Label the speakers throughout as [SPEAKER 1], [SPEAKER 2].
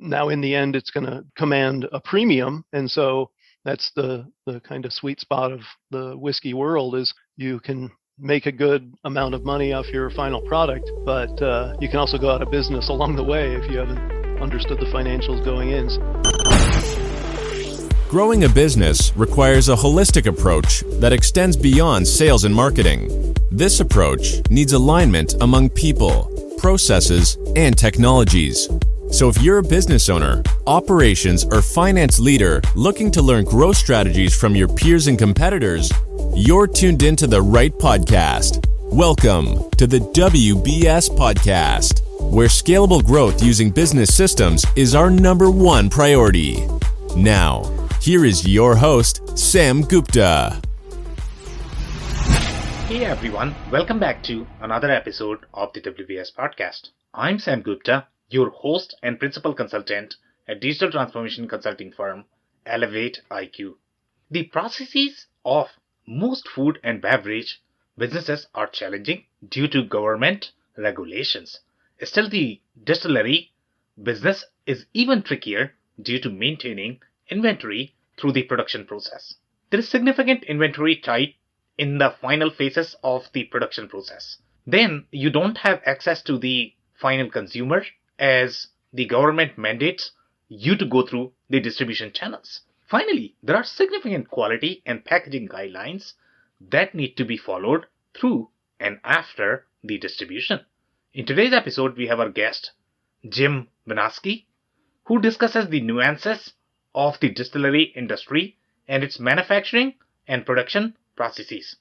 [SPEAKER 1] now in the end, it's going to command a premium. And so that's the kind of sweet spot of the whiskey world is you can make a good amount of money off your final product, but you can also go out of business along the way if you haven't understood the financials going in.
[SPEAKER 2] Growing a business requires a holistic approach that extends beyond sales and marketing. This approach needs alignment among people, processes, and technologies. So if you're a business owner, operations, or finance leader looking to learn growth strategies from your peers and competitors, you're tuned into the right podcast. Welcome to the WBS Podcast, where scalable growth using business systems is our #1 priority. Now, here is your host, Sam Gupta.
[SPEAKER 3] Hey everyone, welcome back to another episode of the WBS Podcast. I'm Sam Gupta, your host and principal consultant at digital transformation consulting firm Elevate IQ. The processes of most food and beverage businesses are challenging due to government regulations. Still, the distillery business is even trickier due to maintaining inventory through the production process. There is significant inventory tied in the final phases of the production process. Then you don't have access to the final consumer as the government mandates you to go through the distribution channels. Finally, there are significant quality and packaging guidelines that need to be followed through and after the distribution. In today's episode, we have our guest, Jim Vinoski, who discusses the nuances of the distillery industry and its manufacturing and production processes.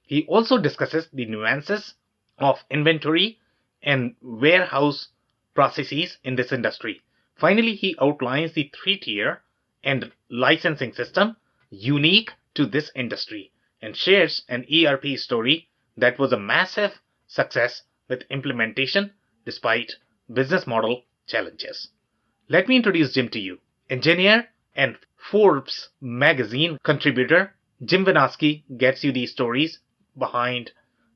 [SPEAKER 3] He also discusses the nuances of inventory and warehouse processes in this industry. Finally, he outlines the 3-tier and licensing system unique to this industry and shares an ERP story that was a massive success with implementation despite business model challenges. Let me introduce Jim to you. Engineer and Forbes magazine contributor, Jim Vinoski gets you these stories behind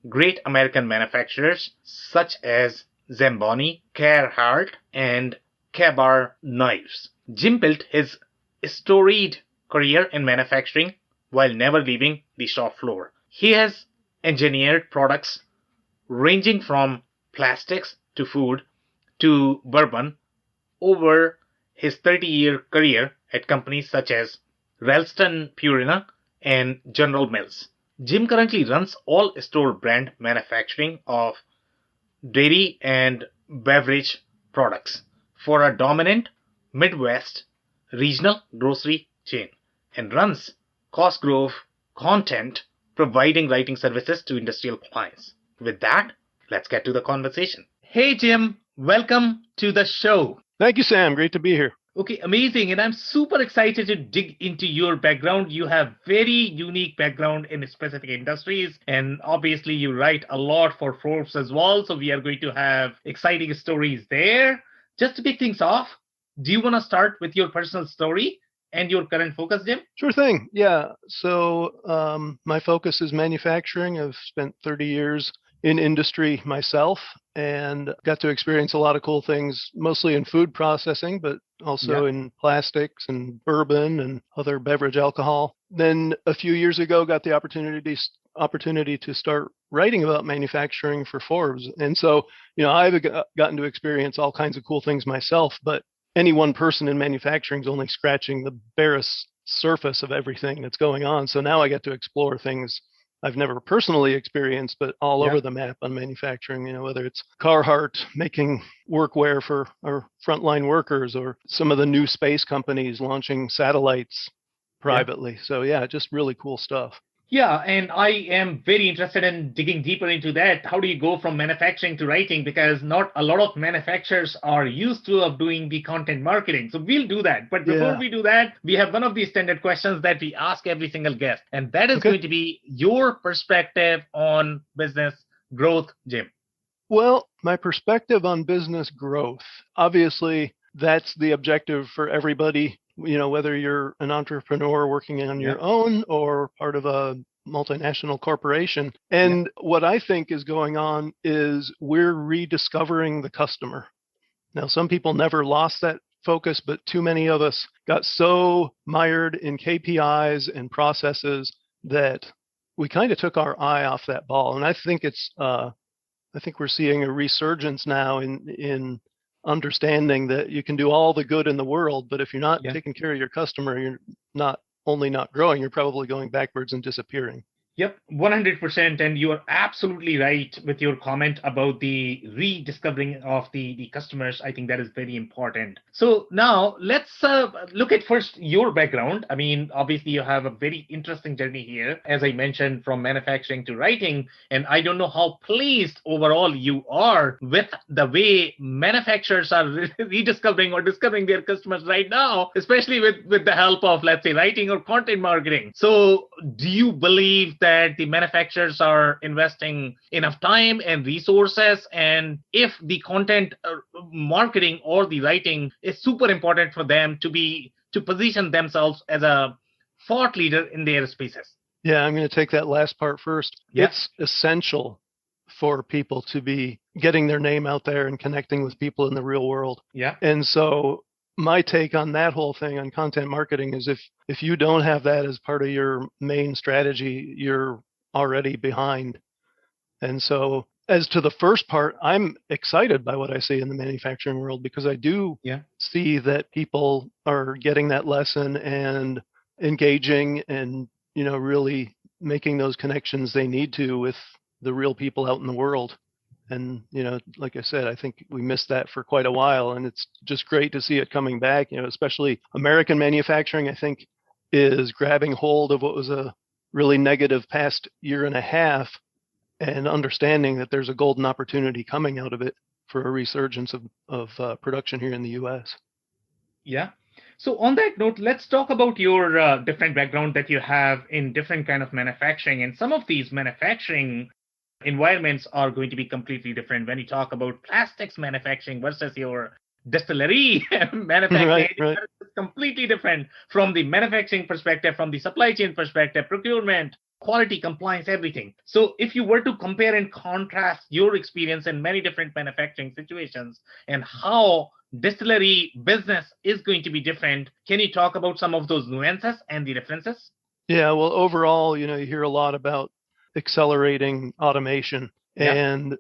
[SPEAKER 3] great American manufacturers such as Zamboni, Carhartt, and Ka-Bar knives. Jim built his storied career in manufacturing while never leaving the shop floor. He has engineered products ranging from plastics to food to bourbon over his 30-year career at companies such as Ralston Purina and General Mills. Jim currently runs all store brand manufacturing of dairy and beverage products for a dominant Midwest regional grocery chain and runs Cosgrove Content, providing writing services to industrial clients. With that, let's get to the conversation. Hey Jim, welcome to the show.
[SPEAKER 1] Thank you, Sam. Great to be here.
[SPEAKER 3] Okay, amazing. And I'm super excited to dig into your background. You have very unique background in specific industries. And obviously you write a lot for Forbes as well. So we are going to have exciting stories there. Just to kick things off, do you want to start with your personal story and your current focus, Jim?
[SPEAKER 1] Sure thing. Yeah. So my focus is manufacturing. I've spent 30 years in industry myself and got to experience a lot of cool things, mostly in food processing, but also in plastics and bourbon and other beverage alcohol. Then a few years ago, got the opportunity to start writing about manufacturing for Forbes. And so, I've gotten to experience all kinds of cool things myself, but any one person in manufacturing is only scratching the barest surface of everything that's going on. So now I get to explore things I've never personally experienced, but all over the map on manufacturing, whether it's Carhartt making workwear for our frontline workers or some of the new space companies launching satellites privately. So just really cool stuff.
[SPEAKER 3] Yeah, and I am very interested in digging deeper into that. How do you go from manufacturing to writing? Because not a lot of manufacturers are used to of doing the content marketing. So we'll do that. But before we do that, we have one of these standard questions that we ask every single guest. And that is going to be your perspective on business growth, Jim.
[SPEAKER 1] Well, my perspective on business growth, obviously, that's the objective for everybody. Whether you're an entrepreneur working on your own or part of a multinational corporation. And what I think is going on is we're rediscovering the customer. Now, some people never lost that focus, but too many of us got so mired in KPIs and processes that we kind of took our eye off that ball. And I think we're seeing a resurgence now in understanding that you can do all the good in the world, but if you're not taking care of your customer, you're not only not growing, you're probably going backwards and disappearing.
[SPEAKER 3] Yep, 100%. And you are absolutely right with your comment about the rediscovering of the customers. I think that is very important. So now let's look at first your background. I mean, obviously, you have a very interesting journey here, as I mentioned, from manufacturing to writing. And I don't know how pleased overall you are with the way manufacturers are rediscovering or discovering their customers right now, especially with the help of, let's say, writing or content marketing. So do you believe that the manufacturers are investing enough time and resources, and if the content marketing or the writing is super important for them to position themselves as a thought leader in their spaces?
[SPEAKER 1] Yeah, I'm going to take that last part first. Yeah. It's essential for people to be getting their name out there and connecting with people in the real world.
[SPEAKER 3] Yeah.
[SPEAKER 1] And so my take on that whole thing on content marketing is if you don't have that as part of your main strategy, you're already behind. And so as to the first part, I'm excited by what I see in the manufacturing world, because I do see that people are getting that lesson and engaging and, really making those connections they need to with the real people out in the world. And, like I said, I think we missed that for quite a while, and it's just great to see it coming back, especially American manufacturing, I think, is grabbing hold of what was a really negative past year and a half and understanding that there's a golden opportunity coming out of it for a resurgence of production here in the U.S.
[SPEAKER 3] Yeah. So on that note, let's talk about your different background that you have in different kind of manufacturing. And some of these manufacturing environments are going to be completely different. When you talk about plastics manufacturing versus your distillery manufacturing,
[SPEAKER 1] right.
[SPEAKER 3] It's completely different from the manufacturing perspective, from the supply chain perspective, procurement, quality, compliance, everything. So if you were to compare and contrast your experience in many different manufacturing situations and how distillery business is going to be different, can you talk about some of those nuances and the differences?
[SPEAKER 1] Yeah, well, overall, you hear a lot about accelerating automation.
[SPEAKER 3] Yeah.
[SPEAKER 1] And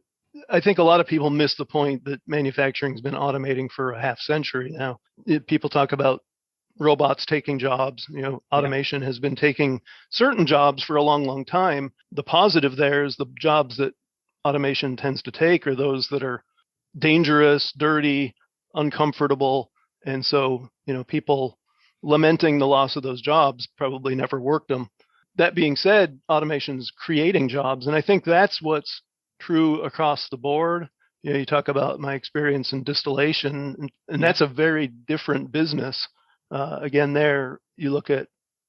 [SPEAKER 1] I think a lot of people miss the point that manufacturing has been automating for a half century now. People talk about robots taking jobs. Automation has been taking certain jobs for a long, long time. The positive there is the jobs that automation tends to take are those that are dangerous, dirty, uncomfortable. And so, people lamenting the loss of those jobs probably never worked them. That being said, automation's creating jobs. And I think that's what's true across the board. You talk about my experience in distillation, and that's a very different business. Again, there you look at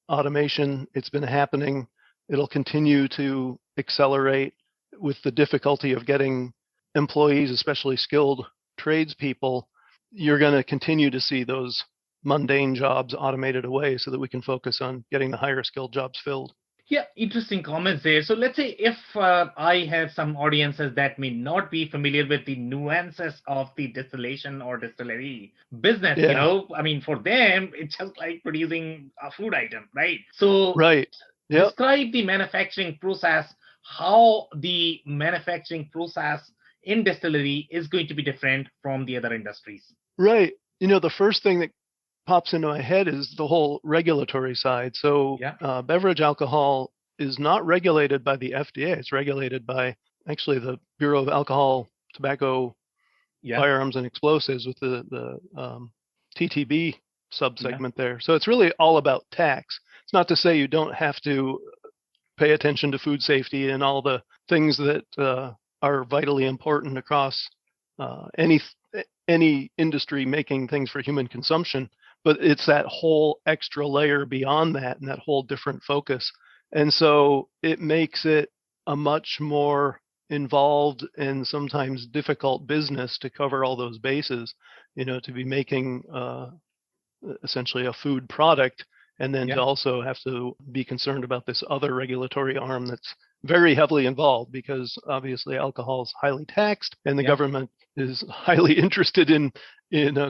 [SPEAKER 1] automation, it's been happening. It'll continue to accelerate with the difficulty of getting employees, especially skilled tradespeople. You're going to continue to see those mundane jobs automated away so that we can focus on getting the higher skilled jobs filled.
[SPEAKER 3] Yeah, interesting comments there. So let's say if I have some audiences that may not be familiar with the nuances of the distillation or distillery business, I mean, for them, it's just like producing a food item, right? So describe the manufacturing process, how the manufacturing process in distillery is going to be different from the other industries.
[SPEAKER 1] Right. The first thing that pops into my head is the whole regulatory side. So beverage alcohol is not regulated by the FDA. It's regulated by actually the Bureau of Alcohol, Tobacco, Firearms and Explosives with the TTB subsegment there. So it's really all about tax. It's not to say you don't have to pay attention to food safety and all the things that are vitally important across any industry making things for human consumption. But it's that whole extra layer beyond that and that whole different focus. And so it makes it a much more involved and sometimes difficult business to cover all those bases, to be making essentially a food product and then
[SPEAKER 3] Yeah.
[SPEAKER 1] to also have to be concerned about this other regulatory arm that's very heavily involved, because obviously alcohol is highly taxed, and the
[SPEAKER 3] Yeah.
[SPEAKER 1] government is highly interested in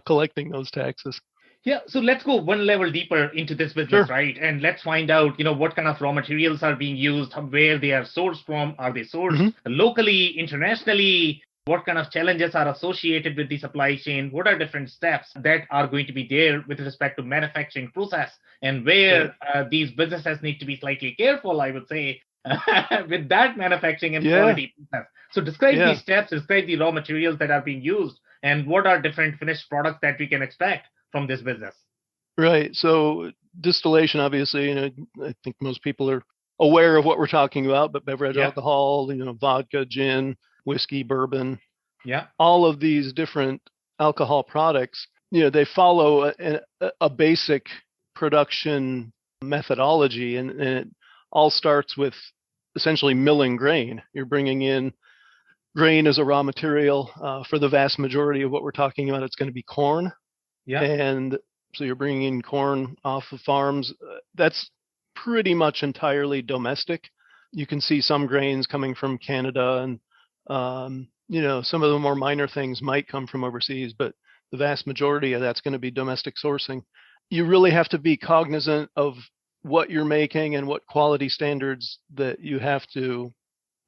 [SPEAKER 1] collecting those taxes.
[SPEAKER 3] Yeah, so let's go one level deeper into this business,
[SPEAKER 1] Sure.
[SPEAKER 3] right? And let's find out, what kind of raw materials are being used, where they are sourced from, are they sourced locally, internationally? What kind of challenges are associated with the supply chain? What are different steps that are going to be there with respect to manufacturing process, and where these businesses need to be slightly careful, I would say, with that manufacturing and quality process. So describe these steps, describe the raw materials that are being used, and what are different finished products that we can expect from this business.
[SPEAKER 1] Right. So distillation, obviously, I think most people are aware of what we're talking about, but beverage alcohol, vodka, gin, whiskey, bourbon, all of these different alcohol products, they follow a basic production methodology, and it all starts with essentially milling grain. You're bringing in grain as a raw material. For the vast majority of what we're talking about, it's going to be corn.
[SPEAKER 3] Yeah.
[SPEAKER 1] And so you're bringing in corn off of farms. That's pretty much entirely domestic. You can see some grains coming from Canada, and some of the more minor things might come from overseas, but the vast majority of that's going to be domestic sourcing. You really have to be cognizant of what you're making and what quality standards that you have to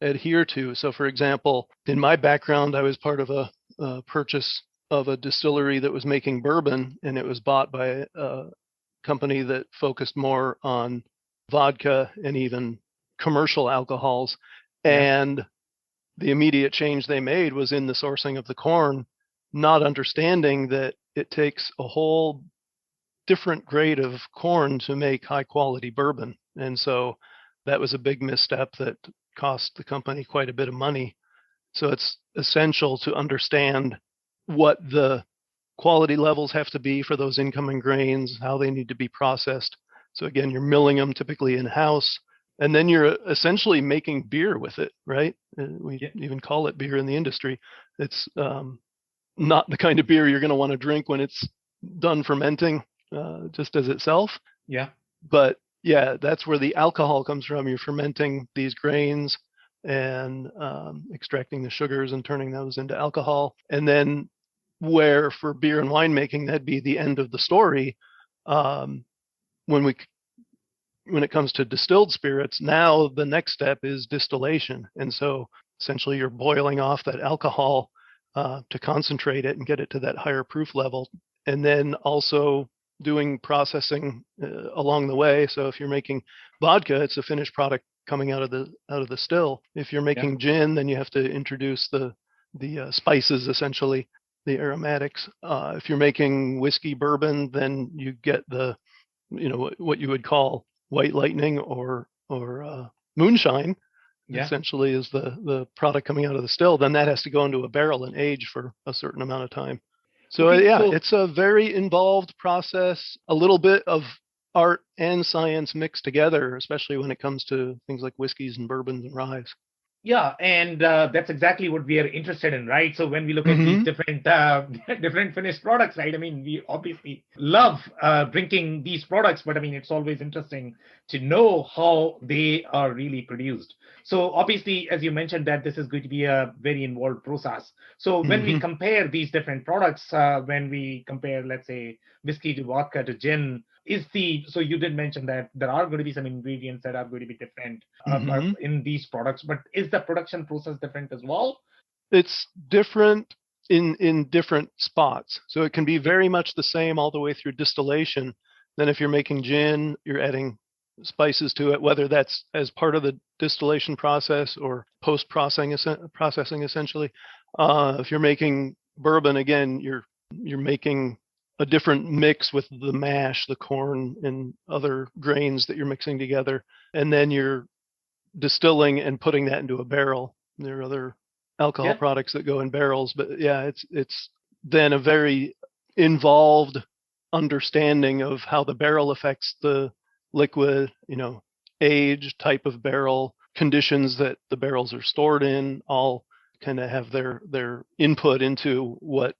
[SPEAKER 1] adhere to. So, for example, in my background, I was part of a purchase of a distillery that was making bourbon, and it was bought by a company that focused more on vodka and even commercial alcohols. And the immediate change they made was in the sourcing of the corn, not understanding that it takes a whole different grade of corn to make high quality bourbon. And so that was a big misstep that cost the company quite a bit of money. So it's essential to understand what the quality levels have to be for those incoming grains, how they need to be processed. So again, you're milling them typically in-house, and then you're essentially making beer with it, right? We even call it beer in the industry. It's not the kind of beer you're going to want to drink when it's done fermenting just as itself.
[SPEAKER 3] Yeah.
[SPEAKER 1] But that's where the alcohol comes from. You're fermenting these grains and extracting the sugars and turning those into alcohol. And then where for beer and winemaking, that'd be the end of the story. When it comes to distilled spirits, now the next step is distillation. And so essentially you're boiling off that alcohol to concentrate it and get it to that higher proof level. And then also doing processing along the way. So if you're making vodka, it's a finished product coming out of the still. If you're making gin, then you have to introduce the spices, essentially the aromatics. If you're making whiskey bourbon, then you get the what you would call white lightning or moonshine. Essentially is the product coming out of the still. Then that has to go into a barrel and age for a certain amount of time. So it's a very involved process, a little bit of art and science mixed together, especially when it comes to things like whiskeys and bourbons and ryes.
[SPEAKER 3] Yeah, and that's exactly what we are interested in, right? So when we look at these different finished products, right? I mean, we obviously love drinking these products, but I mean, it's always interesting to know how they are really produced. So obviously, as you mentioned, that this is going to be a very involved process. So when we compare these different products, when we compare, let's say, whiskey to vodka to gin, so you did mention that there are going to be some ingredients that are going to be different in these products, but is the production process different as well?
[SPEAKER 1] It's different in different spots. So it can be very much the same all the way through distillation. Then if you're making gin, you're adding spices to it, whether that's as part of the distillation process or post-processing, essentially. If you're making bourbon, again, you're making a different mix with the mash, the corn, and other grains that you're mixing together. And then you're distilling and putting that into a barrel. There are other alcohol products that go in barrels, but it's then a very involved understanding of how the barrel affects the liquid, age, type of barrel, conditions that the barrels are stored in, all kind of have their input into what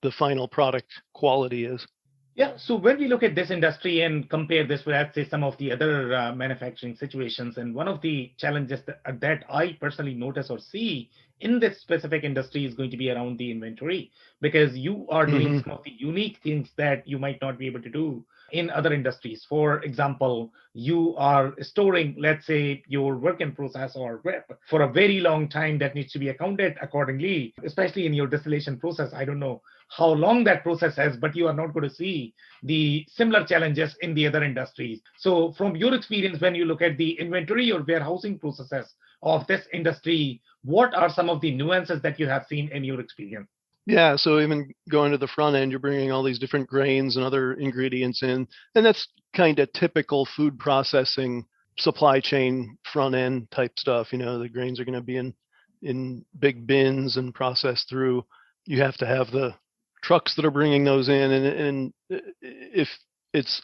[SPEAKER 1] the final product quality is.
[SPEAKER 3] Yeah, so when we look at this industry and compare this with, let's say, some of the other manufacturing situations, and one of the challenges that I personally notice or see in this specific industry is going to be around the inventory, because you are doing
[SPEAKER 1] Hmm.
[SPEAKER 3] some of the unique things that you might not be able to do in other industries. For example, you are storing, let's say, your work in process or WIP for a very long time that needs to be accounted accordingly, especially in your distillation process. I don't know how long that process is, but you are not going to see the similar challenges in the other industries. So, from your experience, when you look at the inventory or warehousing processes of this industry, what are some of the nuances that you have seen in your experience?
[SPEAKER 1] Yeah, so even going to the front end, you're bringing all these different grains and other ingredients in, and that's kind of typical food processing supply chain front end type stuff. The grains are going to be in big bins and processed through. You have to have the trucks that are bringing those in, and if it's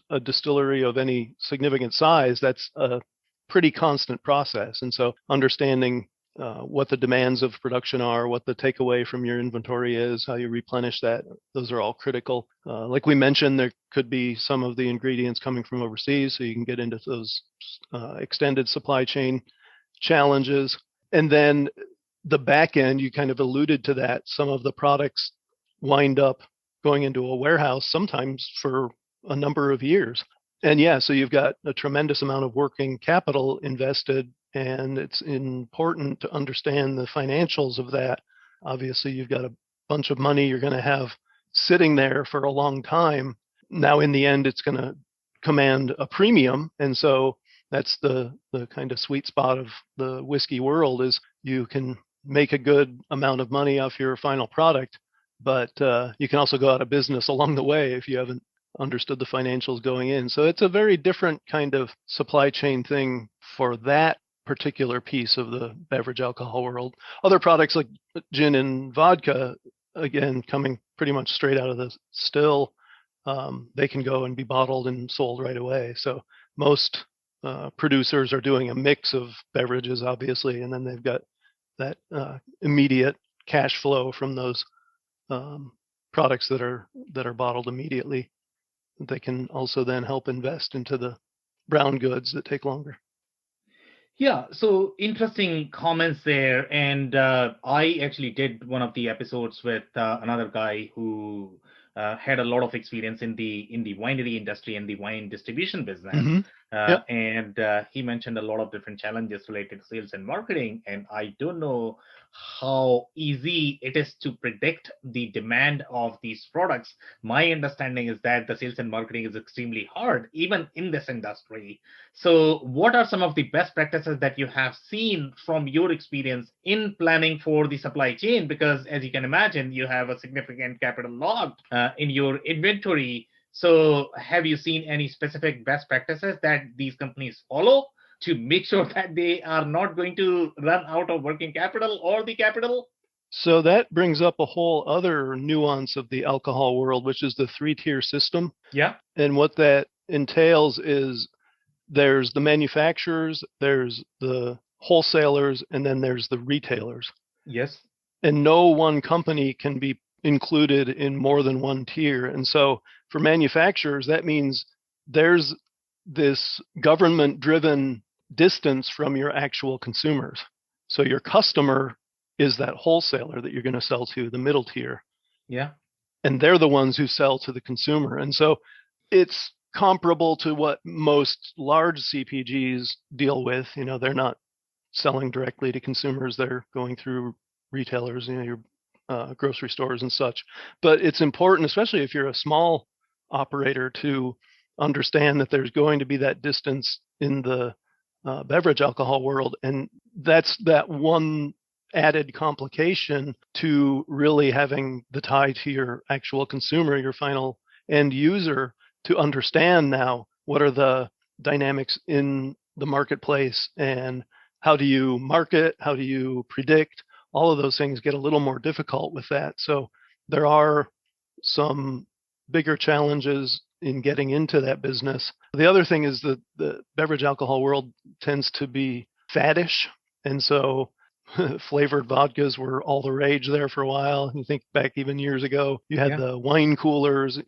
[SPEAKER 1] a distillery of any significant size, that's a pretty constant process. And so understanding what the demands of production are, what the takeaway from your inventory is, how you replenish that. Those are all critical. Like we mentioned, there could be some of the ingredients coming from overseas, so you can get into those extended supply chain challenges. And then the back end, you kind of alluded to that. Some of the products wind up going into a warehouse sometimes for a number of years. And yeah, so you've got a tremendous amount of working capital invested, and it's important to understand the financials of that. Obviously, you've got a bunch of money you're going to have sitting there for a long time. Now, in the end, it's going to command a premium, and so that's the kind of sweet spot of the whiskey world is you can make a good amount of money off your final product, but you can also go out of business along the way if you haven't understood the financials going in. So it's a very different kind of supply chain thing for that particular piece of the beverage alcohol world. Other products like gin and vodka, again, coming pretty much straight out of the still, they can go and be bottled and sold right away. So most producers are doing a mix of beverages, obviously, and then they've got that immediate cash flow from those products that are bottled immediately. They can also then help invest into the brown goods that take longer.
[SPEAKER 3] Yeah, so interesting comments there. And I actually did one of the episodes with another guy who had a lot of experience in the winery industry and the wine distribution business.
[SPEAKER 1] Mm-hmm. Yep.
[SPEAKER 3] And he mentioned a lot of different challenges related to sales and marketing. And I don't know how easy it is to predict the demand of these products. My understanding is that the sales and marketing is extremely hard, even in this industry. So, what are some of the best practices that you have seen from your experience in planning for the supply chain? Because, as you can imagine, you have a significant capital locked in your inventory. So, have you seen any specific best practices that these companies follow to make sure that they are not going to run out of working capital or the capital?
[SPEAKER 1] So that brings up a whole other nuance of the alcohol world, which is the three-tier system.
[SPEAKER 3] Yeah.
[SPEAKER 1] And what that entails is there's the manufacturers, there's the wholesalers, and then there's the retailers.
[SPEAKER 3] Yes.
[SPEAKER 1] And no one company can be included in more than one tier. And so for manufacturers, that means there's this government-driven distance from your actual consumers. So your customer is that wholesaler that you're going to sell to, the middle tier.
[SPEAKER 3] Yeah.
[SPEAKER 1] And they're the ones who sell to the consumer. And so it's comparable to what most large CPGs deal with. They're not selling directly to consumers. They're going through retailers, your grocery stores and such. But it's important, especially if you're a small operator, to understand that there's going to be that distance in the beverage alcohol world. And that's that one added complication to really having the tie to your actual consumer, your final end user, to understand now what are the dynamics in the marketplace and how do you market, how do you predict. All of those things get a little more difficult with that. So there are some bigger challenges in getting into that business. The other thing is that the beverage alcohol world tends to be faddish. And so flavored vodkas were all the rage there for a while. You think back even years ago, you had
[SPEAKER 3] Yeah.
[SPEAKER 1] the wine coolers.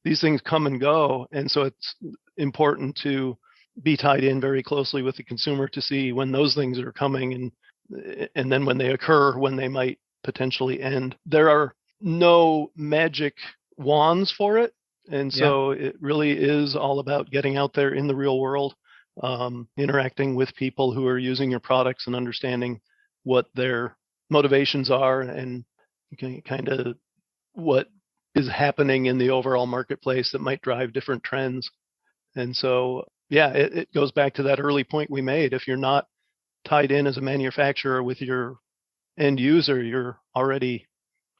[SPEAKER 1] These things come and go. And so it's important to be tied in very closely with the consumer to see when those things are coming and then when they occur, when they might potentially end. There are no magic wands for it. And
[SPEAKER 3] Yeah.
[SPEAKER 1] so it really is all about getting out there in the real world, interacting with people who are using your products and understanding what their motivations are and kind of what is happening in the overall marketplace that might drive different trends. And so, yeah, it goes back to that early point we made. If you're not tied in as a manufacturer with your end user, you're already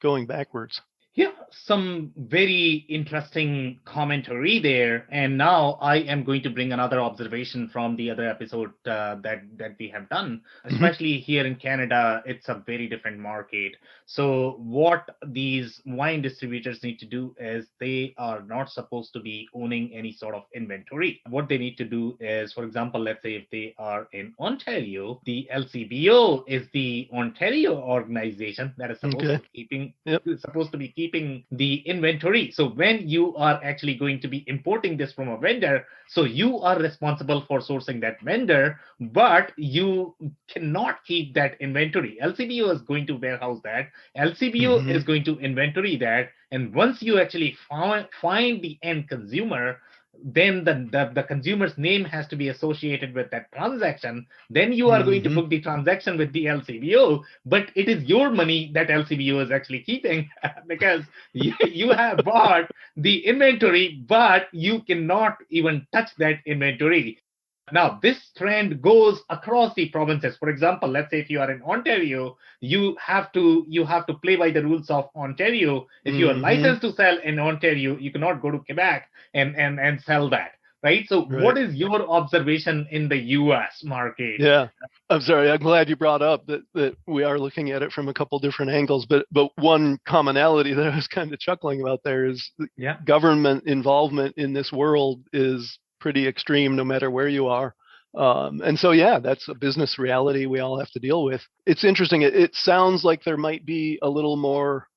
[SPEAKER 1] going backwards.
[SPEAKER 3] Yeah, some very interesting commentary there. And now I am going to bring another observation from the other episode that we have done. Especially here in Canada, it's a very different market. So what these wine distributors need to do is they are not supposed to be owning any sort of inventory. What they need to do is, for example, let's say if they are in Ontario, the LCBO is the Ontario organization that is supposed to be keeping the inventory. So when you are actually going to be importing this from a vendor, so you are responsible for sourcing that vendor, but you cannot keep that inventory. LCBO is going to warehouse that. LCBO is going to inventory that. And once you actually find the end consumer, then the consumer's name has to be associated with that transaction. Then you are going to book the transaction with the LCBO, but it is your money that LCBO is actually keeping because you have bought the inventory, but you cannot even touch that inventory. Now, this trend goes across the provinces. For example, let's say if you are in Ontario, you have to play by the rules of Ontario. If you are licensed to sell in Ontario, you cannot go to Quebec and sell that, right? So what is your observation in the U.S. market?
[SPEAKER 1] Yeah, I'm sorry. I'm glad you brought up that we are looking at it from a couple different angles. But one commonality that I was kind of chuckling about there is government involvement in this world is pretty extreme no matter where you are. And so, yeah, that's a business reality we all have to deal with. It's interesting. It sounds like there might be a little more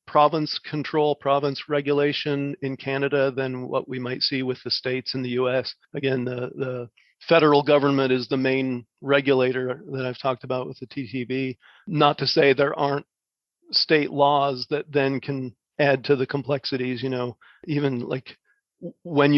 [SPEAKER 1] province control, province regulation in Canada than what we might see with the states in the U.S. Again, the federal government is the main regulator that I've talked about with the TTB. Not to say there aren't state laws that then can add to the complexities, even like when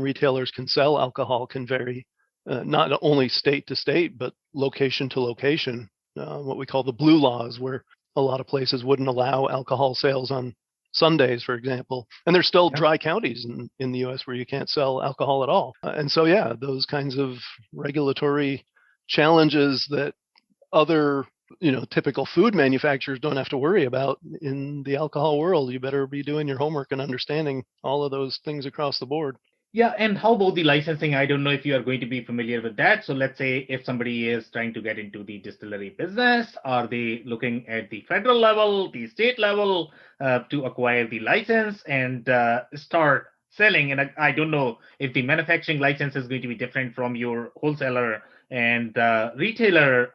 [SPEAKER 1] retailers can sell alcohol can vary, not only state to state, but location to location, what we call the blue laws, where a lot of places wouldn't allow alcohol sales on Sundays, for example. And there's still dry counties in the U.S. where you can't sell alcohol at all. And so, yeah, those kinds of regulatory challenges that other typical food manufacturers don't have to worry about in the alcohol world. You better be doing your homework and understanding all of those things across the board.
[SPEAKER 3] Yeah, and how about the licensing? I don't know if you are going to be familiar with that. So let's say if somebody is trying to get into the distillery business, are they looking at the federal level, the state level to acquire the license and start selling? And I don't know if the manufacturing license is going to be different from your wholesaler and retailer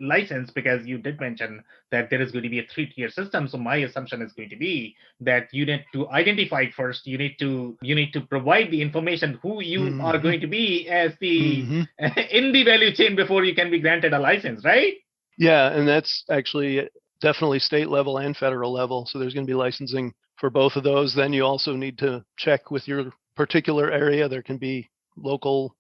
[SPEAKER 3] license, because you did mention that there is going to be a 3-tier system. So my assumption is going to be that you need to identify first. You need to provide the information who you are going to be as the in the value chain before you can be granted a license, right?
[SPEAKER 1] Yeah, and that's actually definitely state level and federal level. So there's going to be licensing for both of those. Then you also need to check with your particular area. There can be local,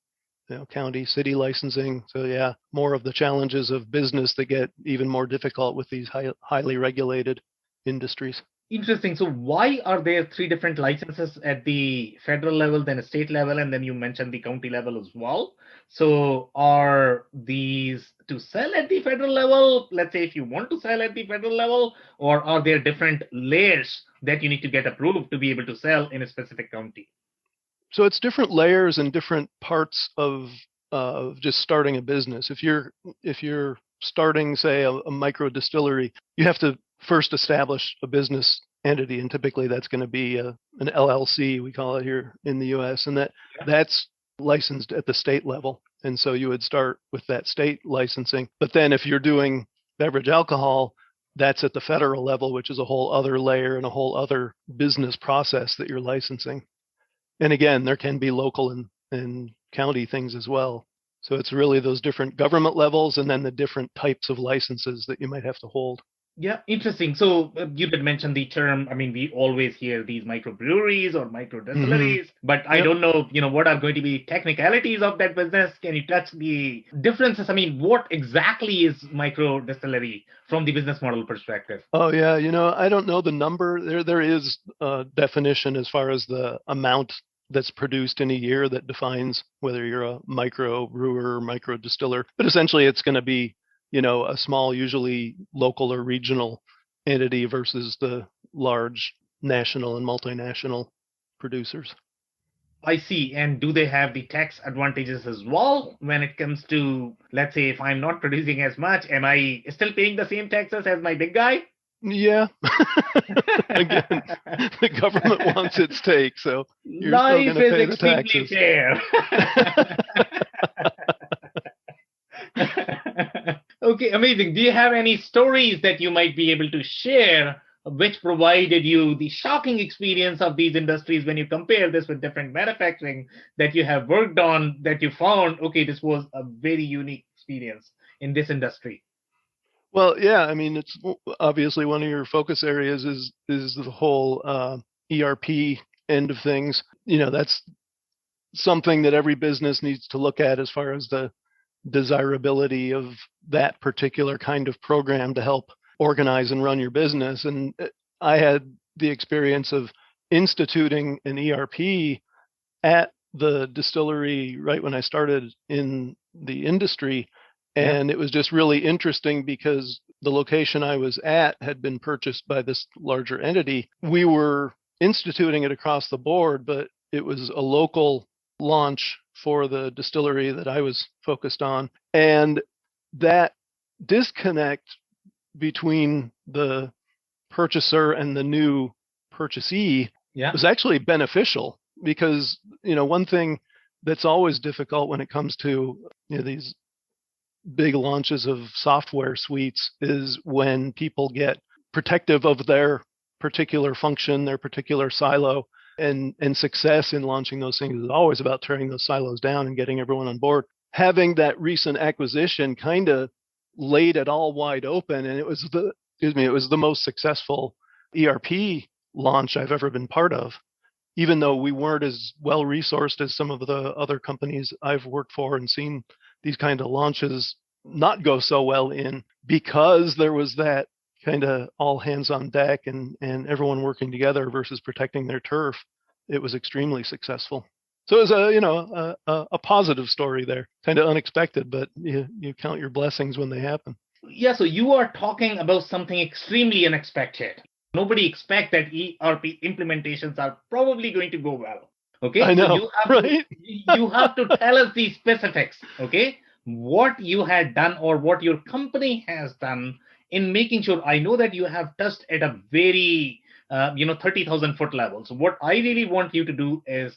[SPEAKER 1] county, city licensing. So yeah, more of the challenges of business that get even more difficult with these highly regulated industries.
[SPEAKER 3] Interesting. So why are there 3 different licenses at the federal level, then a state level, and then you mentioned the county level as well? So are these to sell at the federal level, let's say if you want to sell at the federal level, or are there different layers that you need to get approved to be able to sell in a specific county?
[SPEAKER 1] So it's different layers and different parts of just starting a business. If you're starting, say, a micro distillery, you have to first establish a business entity, and typically that's going to be an LLC, we call it here in the U.S., and that's licensed at the state level. And so you would start with that state licensing. But then if you're doing beverage alcohol, that's at the federal level, which is a whole other layer and a whole other business process that you're licensing. And again, there can be local and county things as well. So it's really those different government levels and then the different types of licenses that you might have to hold.
[SPEAKER 3] Yeah, interesting. So you did mention the term. I mean, we always hear these microbreweries or micro distilleries, but I don't know, what are going to be technicalities of that business? Can you touch the differences? I mean, what exactly is micro distillery from the business model perspective?
[SPEAKER 1] Oh, yeah. I don't know the number. There is a definition as far as the amount that's produced in a year that defines whether you're a micro brewer or micro distiller. But essentially, it's going to be a small, usually local or regional entity versus the large national and multinational producers.
[SPEAKER 3] I see. And do they have the tax advantages as well when it comes to, let's say, if I'm not producing as much, am I still paying the same taxes as my big guy?
[SPEAKER 1] Yeah. Again, the government wants its take, so you're
[SPEAKER 3] Life
[SPEAKER 1] still going to pay
[SPEAKER 3] is
[SPEAKER 1] the taxes.
[SPEAKER 3] fair. Okay, amazing. Do you have any stories that you might be able to share which provided you the shocking experience of these industries when you compare this with different manufacturing that you have worked on, that you found, okay, this was a very unique experience in this industry?
[SPEAKER 1] Well, yeah, I mean, it's obviously one of your focus areas is the whole ERP end of things. That's something that every business needs to look at as far as the desirability of that particular kind of program to help organize and run your business. And I had the experience of instituting an ERP at the distillery right when I started in the industry. And it was just really interesting because the location I was at had been purchased by this larger entity. We were instituting it across the board, but it was a local launch for the distillery that I was focused on. And that disconnect between the purchaser and the new purchasee was actually beneficial because, one thing that's always difficult when it comes to these big launches of software suites is when people get protective of their particular function, their particular silo. And success in launching those things is always about tearing those silos down and getting everyone on board. Having that recent acquisition kind of laid it all wide open, and it was the most successful ERP launch I've ever been part of. Even though we weren't as well resourced as some of the other companies I've worked for and seen these kind of launches not go so well in, because there was that kind of all hands on deck and everyone working together versus protecting their turf, it was extremely successful. So it was a positive story there, kind of unexpected, but you count your blessings when they happen.
[SPEAKER 3] Yeah, so you are talking about something extremely unexpected. Nobody expects that ERP implementations are probably going to go well. Okay,
[SPEAKER 1] I know,
[SPEAKER 3] so you have to tell us the specifics. Okay, what you had done or what your company has done in making sure. I know that you have touched at a very 30,000 foot level. So what I really want you to do is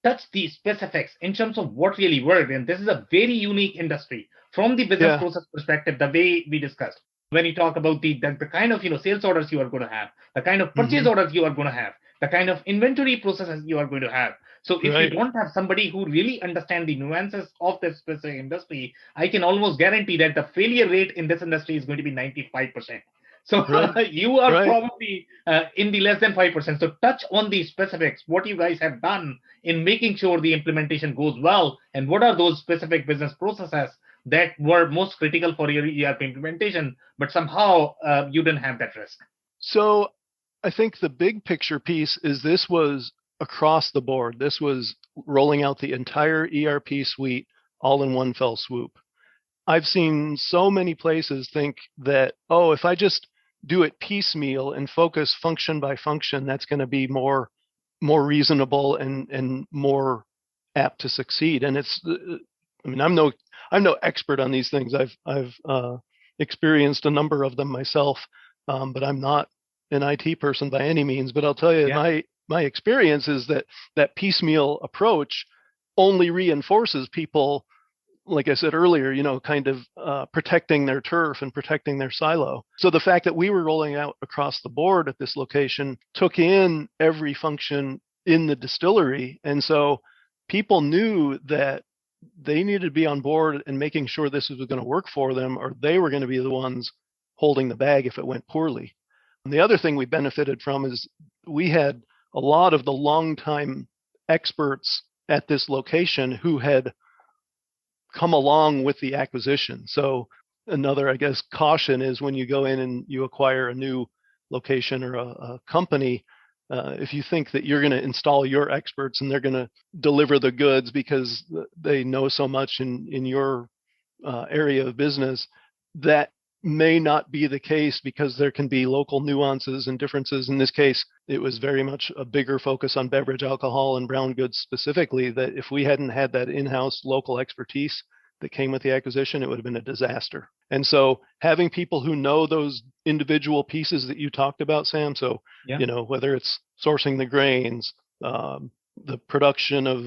[SPEAKER 3] touch the specifics in terms of what really worked. And this is a very unique industry from the business process perspective, the way we discussed. When you talk about the kind of sales orders you are going to have, the kind of purchase orders you are going to have, the kind of inventory processes you are going to have. So if you don't have somebody who really understands the nuances of this specific industry, I can almost guarantee that the failure rate in this industry is going to be 95%. So you are probably in the less than 5%. So touch on the specifics, what you guys have done in making sure the implementation goes well, and what are those specific business processes that were most critical for your ERP implementation, but somehow you didn't have that risk.
[SPEAKER 1] So I think the big picture piece is this was across the board. This was rolling out the entire ERP suite all in one fell swoop. I've seen so many places think that, if I just do it piecemeal and focus function by function, that's going to be more reasonable and more apt to succeed. And I'm no expert on these things. I've experienced a number of them myself, but I'm not an IT person by any means. But I'll tell you, my experience is that piecemeal approach only reinforces people like I said earlier, kind of protecting their turf and protecting their silo. So the fact that we were rolling out across the board at this location took in every function in the distillery. And so people knew that they needed to be on board and making sure this was going to work for them, or they were going to be the ones holding the bag if it went poorly. And the other thing we benefited from is we had a lot of the longtime experts at this location who had come along with the acquisition. So another, I guess, caution is when you go in and you acquire a new location or a company, if you think that you're going to install your experts and they're going to deliver the goods because they know so much in your area of business, that may not be the case because there can be local nuances and differences. In this case, it was very much a bigger focus on beverage alcohol and brown goods specifically, that if we hadn't had that in-house local expertise that came with the acquisition, it would have been a disaster. And so having people who know those individual pieces that you talked about, Sam, so, whether it's sourcing the grains, the production of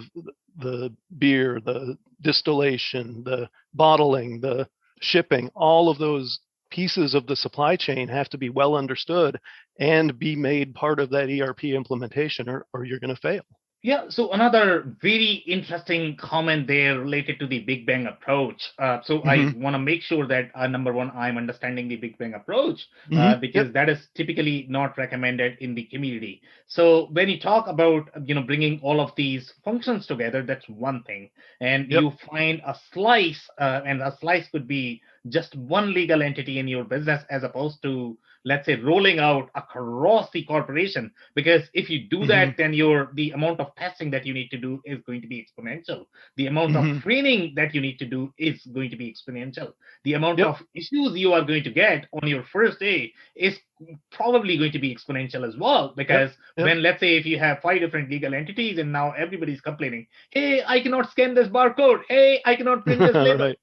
[SPEAKER 1] the beer, the distillation, the bottling, the shipping, all of those pieces of the supply chain have to be well understood and be made part of that ERP implementation, or you're going to fail.
[SPEAKER 3] Yeah, so another very interesting comment there related to the Big Bang approach. I want to make sure that, number one, I'm understanding the Big Bang approach because that is typically not recommended in the community. So when you talk about, bringing all of these functions together, that's one thing. And you find a slice, and a slice could be just one legal entity in your business as opposed to, let's say, rolling out across the corporation. Because if you do that, then the amount of testing that you need to do is going to be exponential. The amount of training that you need to do is going to be exponential. The amount of issues you are going to get on your first day is probably going to be exponential as well. Because when, let's say, if you have 5 different legal entities and now everybody's complaining, hey, I cannot scan this barcode. Hey, I cannot print this label.
[SPEAKER 1] Right.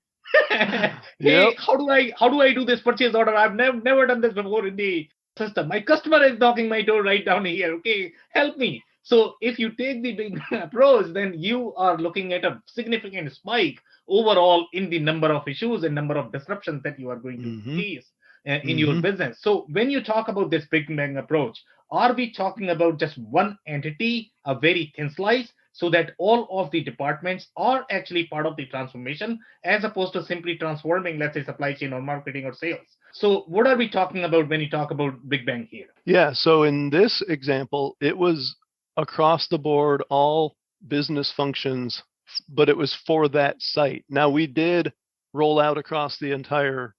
[SPEAKER 3] Hey, how do I do this purchase order? I've never done this before in the system. My customer is knocking my door right down here. Okay, help me. So if you take the big approach, then you are looking at a significant spike overall in the number of issues and number of disruptions that you are going to face in your business. So when you talk about this Big Bang approach, are we talking about just one entity, a very thin slice, so that all of the departments are actually part of the transformation, as opposed to simply transforming, let's say, supply chain or marketing or sales? So what are we talking about when you talk about Big Bang here?
[SPEAKER 1] Yeah, so in this example, it was across the board, all business functions, but it was for that site. Now, we did roll out across the entire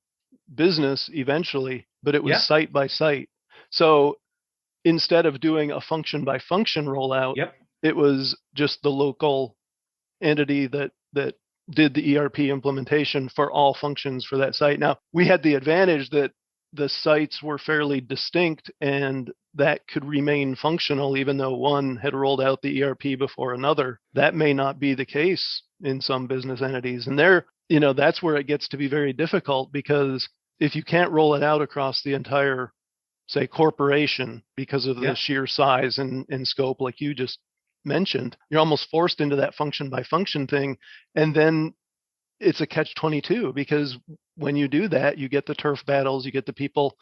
[SPEAKER 1] business eventually, but it was site by site. So instead of doing a function by function rollout, it was just the local entity that did the ERP implementation for all functions for that site. Now, we had the advantage that the sites were fairly distinct and that could remain functional even though one had rolled out the ERP before another. That may not be the case in some business entities. And that's where it gets to be very difficult, because if you can't roll it out across the entire, say, corporation because of the sheer size and scope, like you just mentioned, you're almost forced into that function by function thing. And then it's a catch-22, because when you do that, you get the turf battles, you get the people,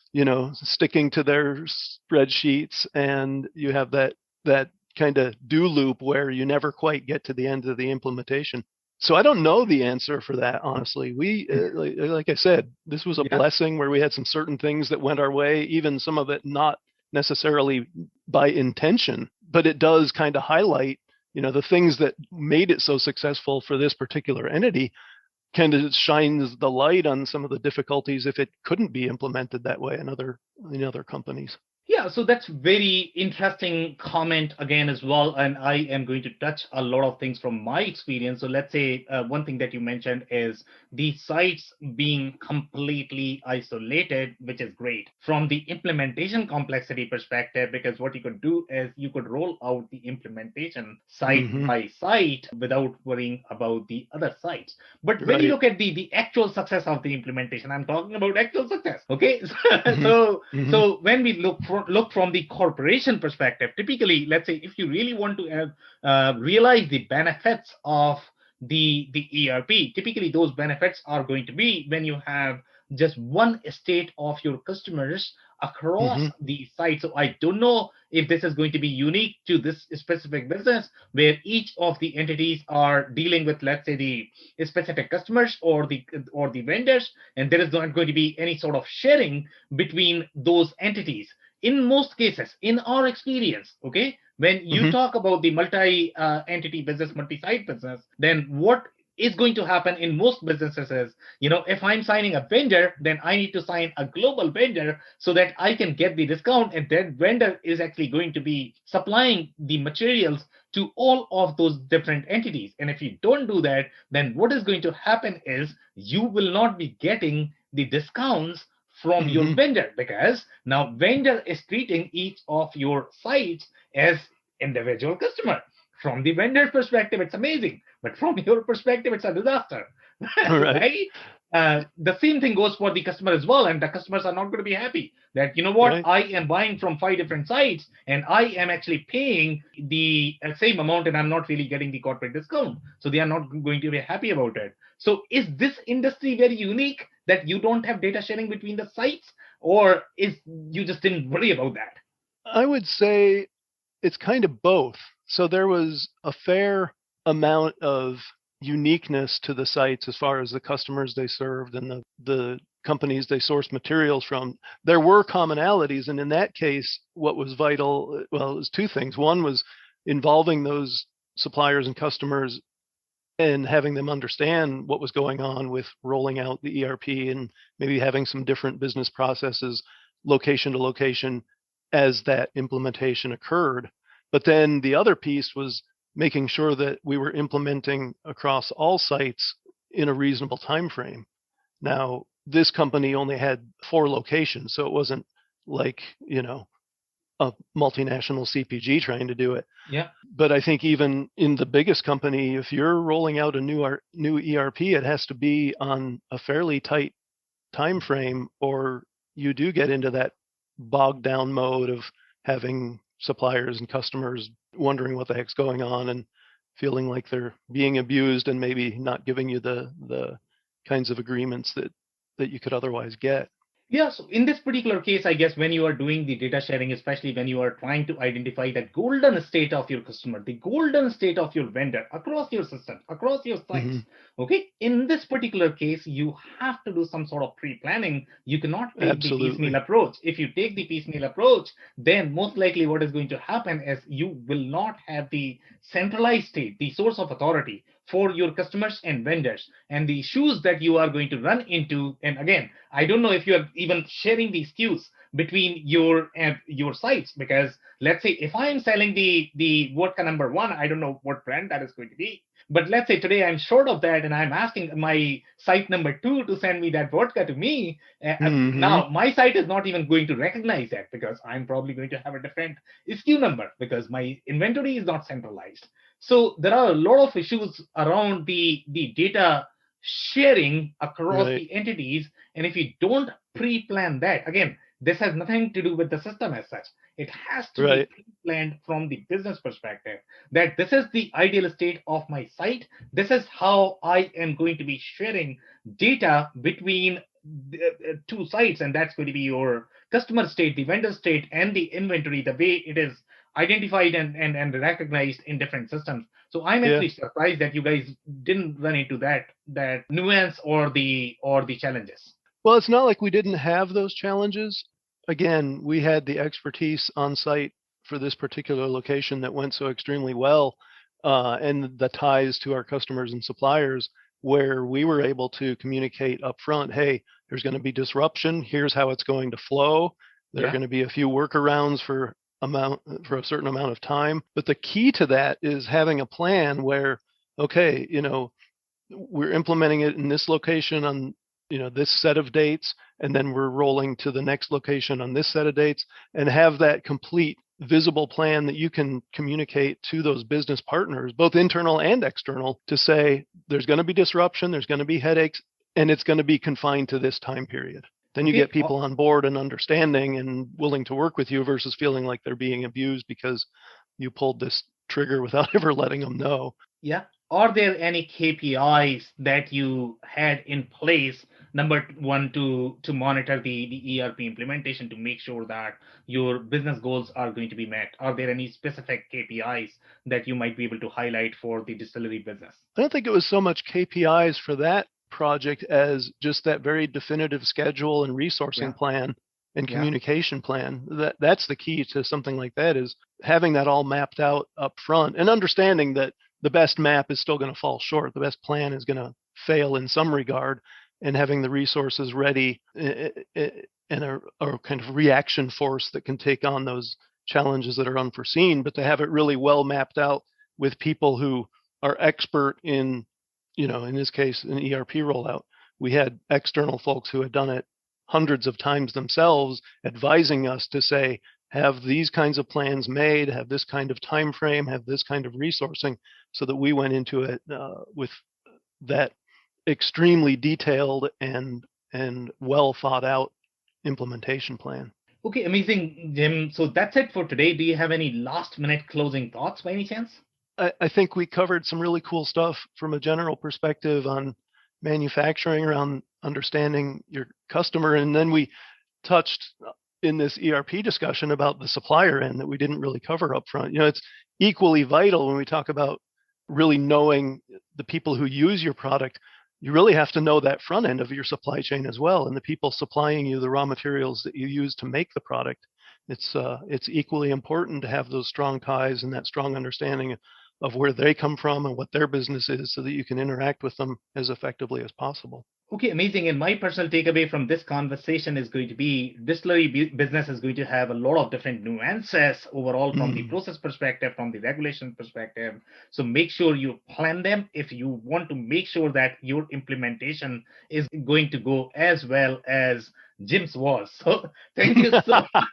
[SPEAKER 1] sticking to their spreadsheets, and you have that kind of do loop where you never quite get to the end of the implementation. So I don't know the answer for that, honestly. We, like I said, this was a blessing where we had some certain things that went our way, even some of it not necessarily by intention, but it does kind of highlight, the things that made it so successful for this particular entity. Kind of shines the light on some of the difficulties if it couldn't be implemented that way in other companies.
[SPEAKER 3] Yeah, so that's very interesting comment again as well. And I am going to touch a lot of things from my experience. So let's say one thing that you mentioned is the sites being completely isolated, which is great from the implementation complexity perspective, because what you could do is you could roll out the implementation site by site without worrying about the other sites. But when you look at the actual success of the implementation, I'm talking about actual success. Okay. So when we look from the corporation perspective, typically, let's say, if you really want to realize the benefits of the ERP. Typically, those benefits are going to be when you have just one estate of your customers across
[SPEAKER 1] Mm-hmm.
[SPEAKER 3] the site. So I don't know if this is going to be unique to this specific business where each of the entities are dealing with, let's say, the specific customers or the vendors, and there is not going to be any sort of sharing between those entities. In most cases, in our experience, okay, when you
[SPEAKER 1] Mm-hmm.
[SPEAKER 3] talk about the multi-entity business, multi-site business, then what is going to happen in most businesses is, if I'm signing a vendor, then I need to sign a global vendor so that I can get the discount, and that vendor is actually going to be supplying the materials to all of those different entities. And if you don't do that, then what is going to happen is you will not be getting the discounts from your
[SPEAKER 1] Mm-hmm.
[SPEAKER 3] vendor, because now vendor is treating each of your sites as individual customer. From the vendor perspective, it's amazing, but from your perspective, it's a disaster,
[SPEAKER 1] Right.
[SPEAKER 3] right? The same thing goes for the customer as well, and the customers are not going to be happy that, what,
[SPEAKER 1] Right.
[SPEAKER 3] I am buying from 5 different sites and I am actually paying the same amount and I'm not really getting the corporate discount. So they are not going to be happy about it. So is this industry very unique that you don't have data sharing between the sites, or is you just didn't worry about that?
[SPEAKER 1] I would say it's kind of both. So there was a fair amount of uniqueness to the sites as far as the customers they served and the companies they sourced materials from. There were commonalities, and in that case, what was vital, well, it was two things. One was involving those suppliers and customers and having them understand what was going on with rolling out the ERP and maybe having some different business processes location to location as that implementation occurred. But then the other piece was making sure that we were implementing across all sites in a reasonable time frame. Now, this company only had 4 locations, so it wasn't like, a multinational CPG trying to do it.
[SPEAKER 3] Yeah.
[SPEAKER 1] But I think even in the biggest company, if you're rolling out a new ERP, it has to be on a fairly tight time frame, or you do get into that bogged down mode of having suppliers and customers wondering what the heck's going on and feeling like they're being abused and maybe not giving you the kinds of agreements that you could otherwise get.
[SPEAKER 3] Yeah, so in this particular case, I guess when you are doing the data sharing, especially when you are trying to identify that golden state of your customer, the golden state of your vendor across your system, across your sites,
[SPEAKER 1] Mm-hmm.
[SPEAKER 3] okay, in this particular case, you have to do some sort of pre-planning. You cannot take the piecemeal
[SPEAKER 1] Absolutely.
[SPEAKER 3] approach. If you take the piecemeal approach, then most likely what is going to happen is you will not have the centralized state, the source of authority for your customers and vendors, and the issues that you are going to run into. And again, I don't know if you are even sharing these SKUs between your sites, because let's say if I'm selling the vodka number one, I don't know what brand that is going to be. But let's say today I'm short of that and I'm asking my site number two to send me that vodka to me.
[SPEAKER 1] Mm-hmm.
[SPEAKER 3] Now, my site is not even going to recognize that because I'm probably going to have a different SKU number because my inventory is not centralized. So there are a lot of issues around the data sharing across
[SPEAKER 1] Right.
[SPEAKER 3] the entities. And if you don't pre-plan that, again, this has nothing to do with the system as such. It has to be
[SPEAKER 1] Right.
[SPEAKER 3] pre-planned from the business perspective that this is the ideal state of my site. This is how I am going to be sharing data between the two sites. And that's going to be your customer state, the vendor state, and the inventory, the way it is identified and recognized in different systems. So I'm
[SPEAKER 1] Yeah.
[SPEAKER 3] actually surprised that you guys didn't run into that nuance or the challenges.
[SPEAKER 1] Well, it's not like we didn't have those challenges. Again, we had the expertise on site for this particular location that went so extremely well, and the ties to our customers and suppliers, where we were able to communicate up front, hey, there's going to be disruption. Here's how it's going to flow. There are
[SPEAKER 3] Yeah.
[SPEAKER 1] going to be a few workarounds for a certain amount of time. But the key to that is having a plan where, okay, we're implementing it in this location on this set of dates, and then we're rolling to the next location on this set of dates, and have that complete visible plan that you can communicate to those business partners, both internal and external, to say there's going to be disruption, there's going to be headaches, and it's going to be confined to this time period. Then you
[SPEAKER 3] Okay.
[SPEAKER 1] get people on board and understanding and willing to work with you versus feeling like they're being abused because you pulled this trigger without ever letting them know.
[SPEAKER 3] Yeah. are there any KPIs that you had in place? Number one, to monitor the ERP implementation to make sure that your business goals are going to be met. Are there any specific KPIs that you might be able to highlight for the distillery business?
[SPEAKER 1] I don't think it was so much KPIs for that project as just that very definitive schedule and resourcing plan and communication plan. That's the key to something like that, is having that all mapped out up front and understanding that the best map is still going to fall short. The best plan is going to fail in some regard, and having the resources ready and a kind of reaction force that can take on those challenges that are unforeseen, but to have it really well mapped out with people who are expert in, in this case, an ERP rollout. We had external folks who had done it hundreds of times themselves, advising us to say, have these kinds of plans made, have this kind of time frame, have this kind of resourcing, so that we went into it with that extremely detailed and well thought out implementation plan.
[SPEAKER 3] Okay, amazing, Jim. So that's it for today. Do you have any last minute closing thoughts by any chance?
[SPEAKER 1] I think we covered some really cool stuff from a general perspective on manufacturing, around understanding your customer. And then we touched in this ERP discussion about the supplier end that we didn't really cover up front. It's equally vital when we talk about really knowing the people who use your product. You really have to know that front end of your supply chain as well, and the people supplying you the raw materials that you use to make the product. It's equally important to have those strong ties and that strong understanding of where they come from and what their business is, so that you can interact with them as effectively as possible.
[SPEAKER 3] Okay, amazing. And my personal takeaway from this conversation is going to be distillery business is going to have a lot of different nuances overall from the process perspective, from the regulation perspective. So make sure you plan them if you want to make sure that your implementation is going to go as well as Jim's was. So thank you so much.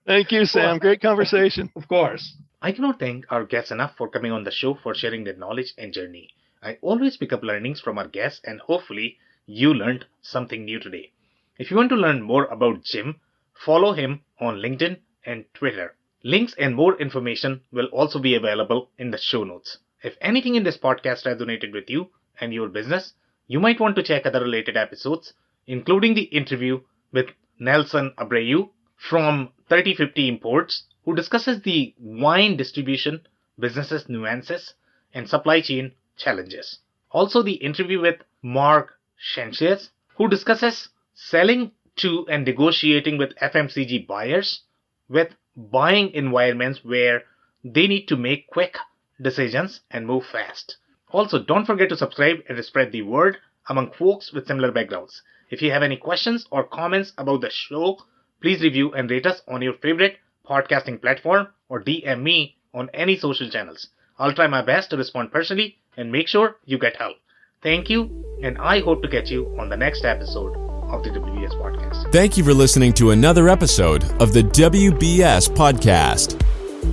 [SPEAKER 1] Thank you, Sam. Great conversation.
[SPEAKER 3] Of course. I cannot thank our guests enough for coming on the show, for sharing their knowledge and journey. I always pick up learnings from our guests, and hopefully you learned something new today. If you want to learn more about Jim, follow him on LinkedIn and Twitter. Links and more information will also be available in the show notes. If anything in this podcast resonated with you and your business, you might want to check other related episodes, including the interview with Nelson Abreu from 3050 Imports, who discusses the wine distribution, businesses nuances, and supply chain challenges. Also the interview with Mark Sanchez, who discusses selling to and negotiating with FMCG buyers with buying environments where they need to make quick decisions and move fast. Also, don't forget to subscribe and spread the word among folks with similar backgrounds. If you have any questions or comments about the show, please review and rate us on your favorite podcasting platform or DM me on any social channels. I'll try my best to respond personally and make sure you get help. Thank you, and I hope to catch you on the next episode of the WBS Podcast.
[SPEAKER 2] Thank you for listening to another episode of the WBS Podcast.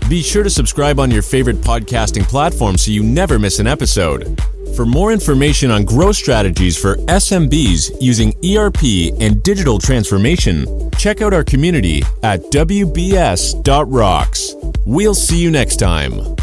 [SPEAKER 2] Be sure to subscribe on your favorite podcasting platform so you never miss an episode. For more information on growth strategies for SMBs using ERP and digital transformation, check out our community at WBS.rocks. We'll see you next time.